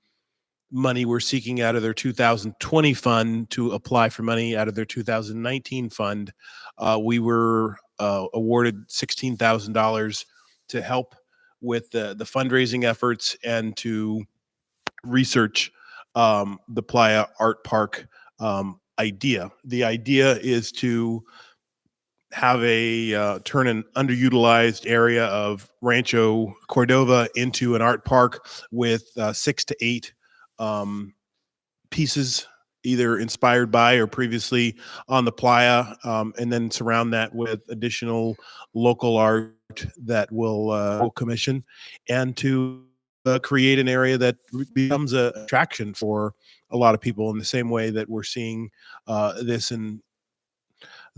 money we're seeking out of their 2020 fund to apply for money out of their 2019 fund. We were awarded $16,000 to help with the fundraising efforts and to research the Playa Art Park idea. The idea is to have a turn an underutilized area of Rancho Cordova into an art park with 6 to 8 pieces, either inspired by or previously on the playa, and then surround that with additional local art that will commission, and to create an area that becomes a attraction for a lot of people in the same way that we're seeing this in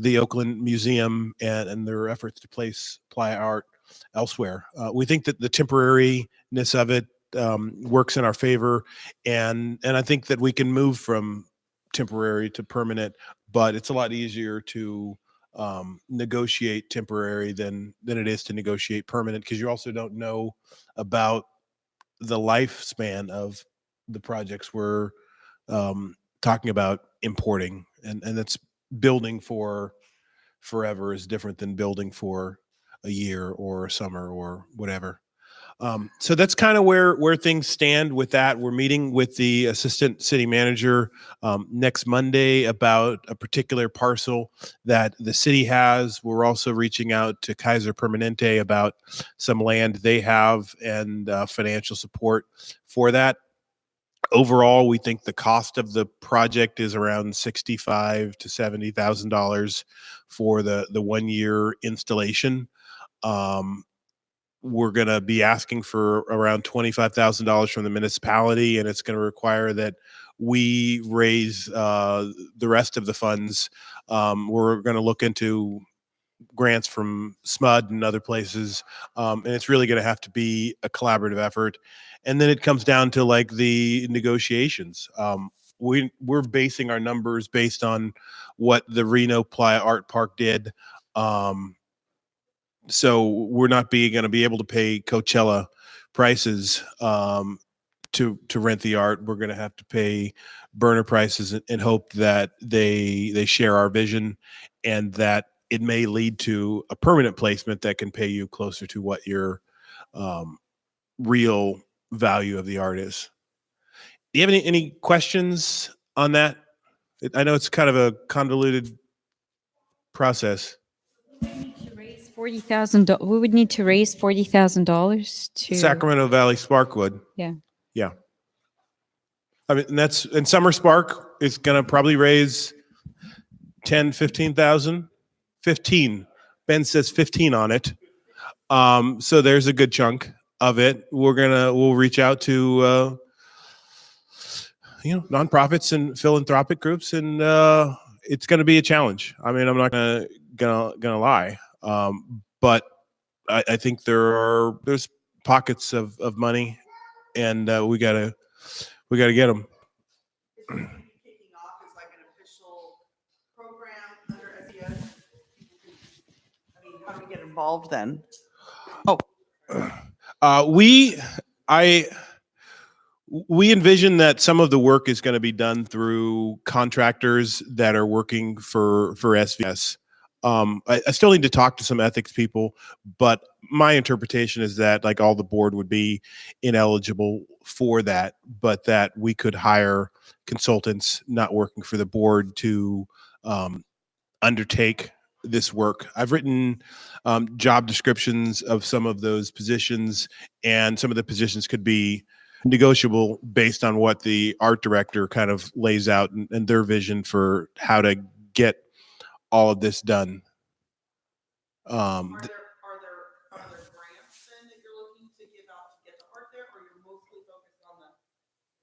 the Oakland Museum and their efforts to place playa art elsewhere. We think that the temporariness of it works in our favor, and I think that we can move from temporary to permanent, but it's a lot easier to negotiate temporary than it is to negotiate permanent, because you also don't know about the lifespan of the projects we're talking about importing, and that's building for forever is different than building for a year or a summer or whatever. So that's kind of where things stand with that. We're meeting with the assistant city manager next Monday about a particular parcel that the city has. We're also reaching out to Kaiser Permanente about some land they have and financial support for that. Overall, we think the cost of the project is around $65,000 to $70,000 for the 1 year installation. We're going to be asking for around $25,000 from the municipality, and it's going to require that we raise the rest of the funds. We're going to look into grants from SMUD and other places, and it's really going to have to be a collaborative effort. And then it comes down to like the negotiations. We're basing our numbers based on what the Reno Playa Art Park did. So we're not going to be able to pay Coachella prices to rent the art. We're going to have to pay burner prices and hope that they share our vision, and that it may lead to a permanent placement that can pay you closer to what your real value of the art is. Do you have any questions on that? I know it's kind of a convoluted process. $40,000. We would need to raise $40,000 to Sacramento Valley Sparkwood. Yeah. Yeah. I mean, and Summer Spark is going to probably raise 10, 15,000. 15. Ben says 15 on it. So there's a good chunk of it. We'll reach out to nonprofits and philanthropic groups, and it's going to be a challenge. I mean, I'm not gonna lie, but I think there's pockets of money, and we gotta get them. Kicking off as like an official program under SES? I mean, how do we get involved then? We envision that some of the work is going to be done through contractors that are working for SVS. I still need to talk to some ethics people, but my interpretation is that like all the board would be ineligible for that, but that we could hire consultants not working for the board to undertake this work. I've written job descriptions of some of those positions, and some of the positions could be negotiable based on what the art director kind of lays out and their vision for how to get all of this done. Are there grants then that you're looking to give out to get the art there, or you're mostly focused on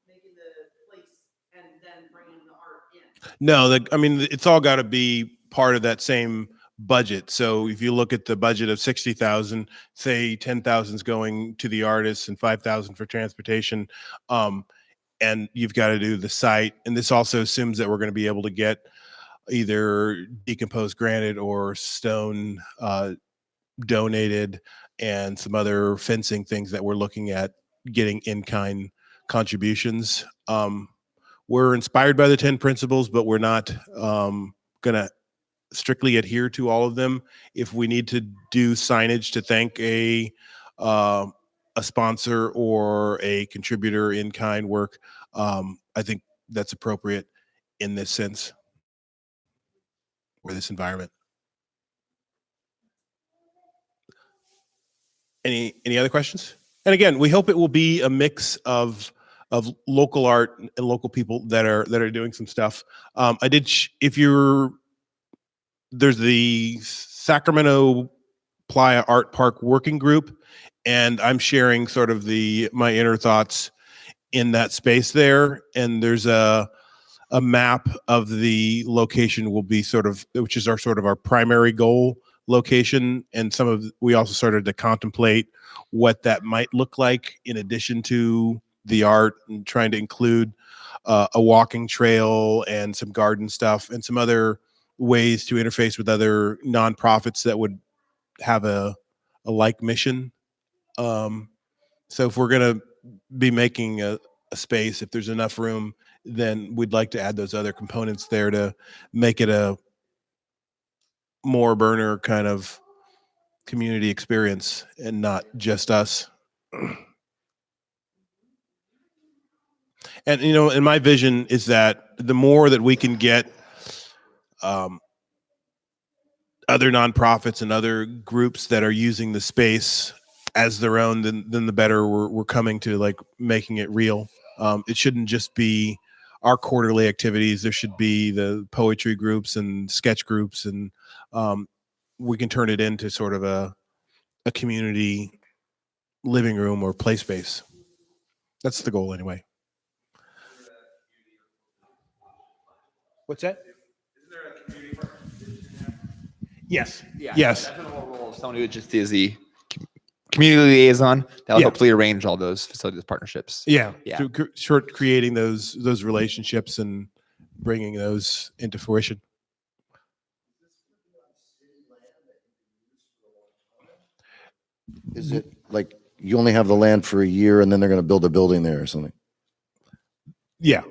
making the place and then bringing the art in? No, I mean, it's all got to be part of that same budget. So if you look at the budget of 60,000, say 10,000 is going to the artists and 5,000 for transportation, and you've got to do the site. And this also assumes that we're going to be able to get either decomposed granite or stone donated, and some other fencing things that we're looking at getting in kind contributions. We're inspired by the 10 principles, but we're not going to strictly adhere to all of them. If we need to do signage to thank a sponsor or a contributor in kind work, I think that's appropriate in this sense or this environment. Any other questions? And again, we hope it will be a mix of local art and local people that are doing some stuff. There's the Sacramento Playa Art Park Working Group, and I'm sharing sort of my inner thoughts in that space there. And there's a map of the location will be which is our primary goal location. And we also started to contemplate what that might look like in addition to the art, and trying to include a walking trail and some garden stuff and some other ways to interface with other nonprofits that would have a like mission. So if we're going to be making a space, if there's enough room, then we'd like to add those other components there to make it a more burner kind of community experience and not just us. And, and my vision is that the more that we can get other nonprofits and other groups that are using the space as their own, then the better we're coming to like making it real. It shouldn't just be our quarterly activities. There should be the poetry groups and sketch groups, and we can turn it into sort of a community living room or play space. That's the goal anyway. What's that? Isn't there a community participation? Yes. Yeah. Yes. That's the whole role of someone who just is the community liaison that will hopefully arrange all those facilities partnerships. Yeah. Yeah. Through creating those relationships and bringing those into fruition. Is it like you only have the land for a year and then they're going to build a building there or something? Yeah.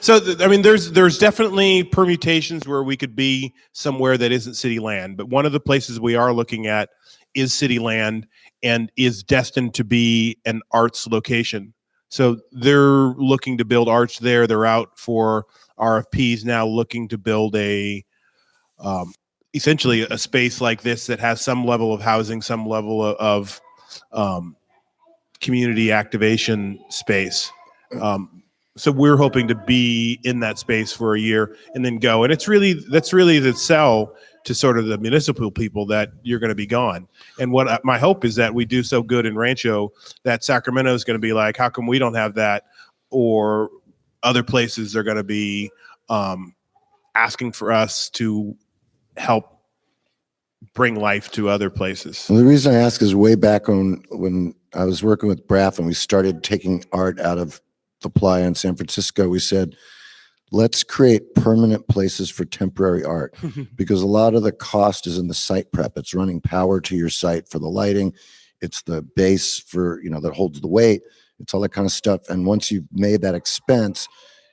So there's definitely permutations where we could be somewhere that isn't city land, but one of the places we are looking at is city land and is destined to be an arts location. So they're looking to build arts there. They're out for RFPs now, looking to build essentially a space like this that has some level of housing, some level of community activation space. So we're hoping to be in that space for a year and then go. And that's really the sell to sort of the municipal people that you're going to be gone. And what my hope is that we do so good in Rancho that Sacramento is going to be like, how come we don't have that? Or other places are going to be asking for us to help bring life to other places. Well, the reason I ask is way back when I was working with Braff and we started taking art out of the Playa in San Francisco, we said, let's create permanent places for temporary art because a lot of the cost is in the site prep. It's running power to your site for the lighting. It's the base for, that holds the weight. It's all that kind of stuff. And once you've made that expense,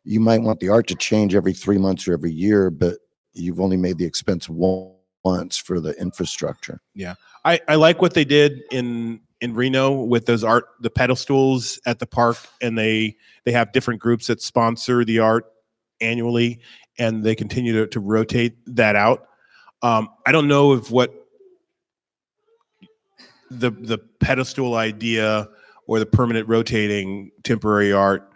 you might want the art to change every 3 months or every year, but you've only made the expense once for the infrastructure. Yeah. I like what they did in Reno with the pedestals at the park, and they have different groups that sponsor the art annually, and they continue to rotate that out. I don't know if what the pedestal idea or the permanent rotating temporary art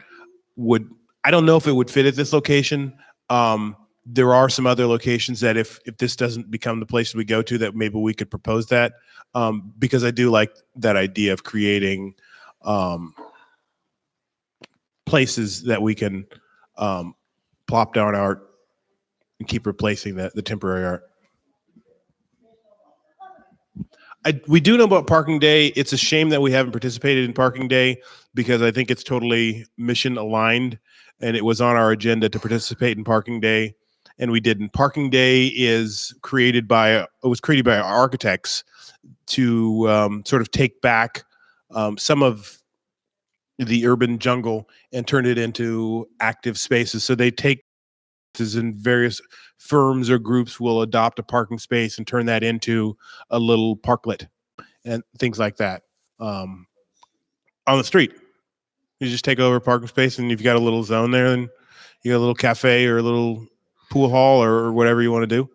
I don't know if it would fit at this location. There are some other locations that if this doesn't become the place we go to, that maybe we could propose that, because I do like that idea of creating places that we can plop down art and keep replacing the temporary art. We do know about Parking Day. It's a shame that we haven't participated in Parking Day because I think it's totally mission aligned, and it was on our agenda to participate in Parking Day, and we didn't. Parking Day was created by architects to sort of take back some of the urban jungle and turn it into active spaces. So they take in various firms or groups will adopt a parking space and turn that into a little parklet and things like that. On the street, you just take over a parking space and you've got a little zone there, and you got a little cafe or a little pool hall or whatever you want to do.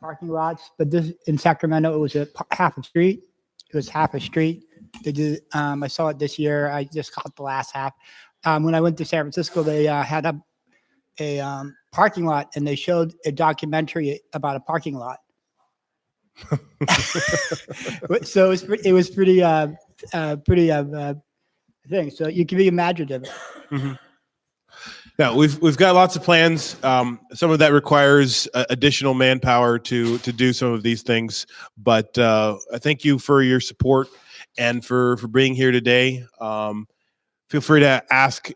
Parking lots, but this in Sacramento, it was half a street. It was half a street. They did. I saw it this year. I just caught the last half. When I went to San Francisco, they had a parking lot, and they showed a documentary about a parking lot. So it was pretty thing. So you can be imaginative. Mm-hmm. Now we've got lots of plans. Some of that requires additional manpower to do some of these things. But I thank you for your support and for being here today. Feel free to ask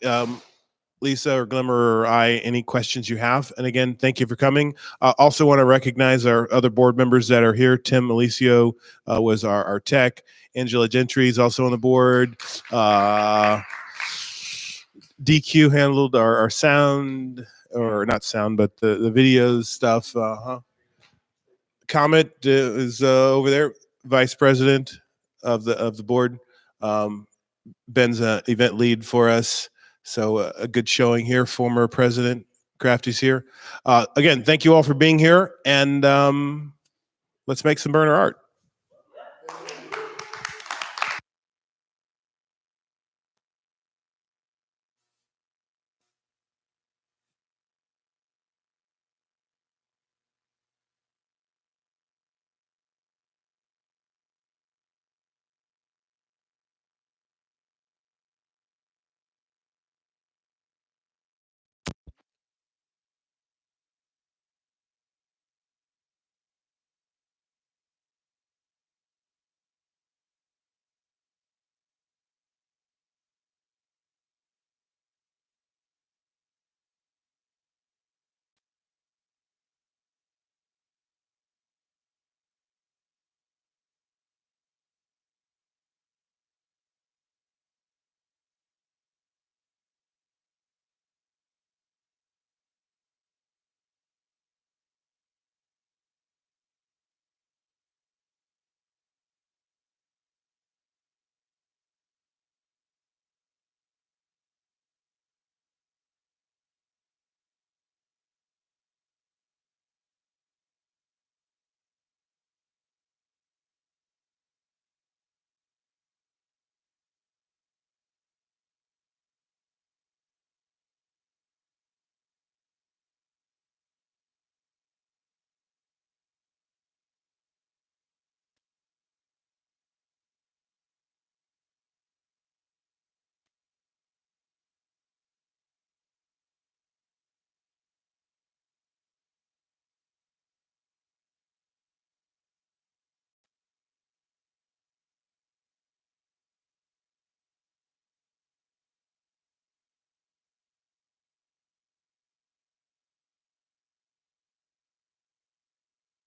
Lisa or Glimmer or I any questions you have. And again, thank you for coming. Also want to recognize our other board members that are here. Tim Alicio was our tech. Angela Gentry is also on the board. DQ handled our sound, or not sound, but the videos stuff. Comet is over there, vice president of the board. Ben's event lead for us, so a good showing here. Former president Crafty's here. Again, thank you all for being here, and let's make some burner art.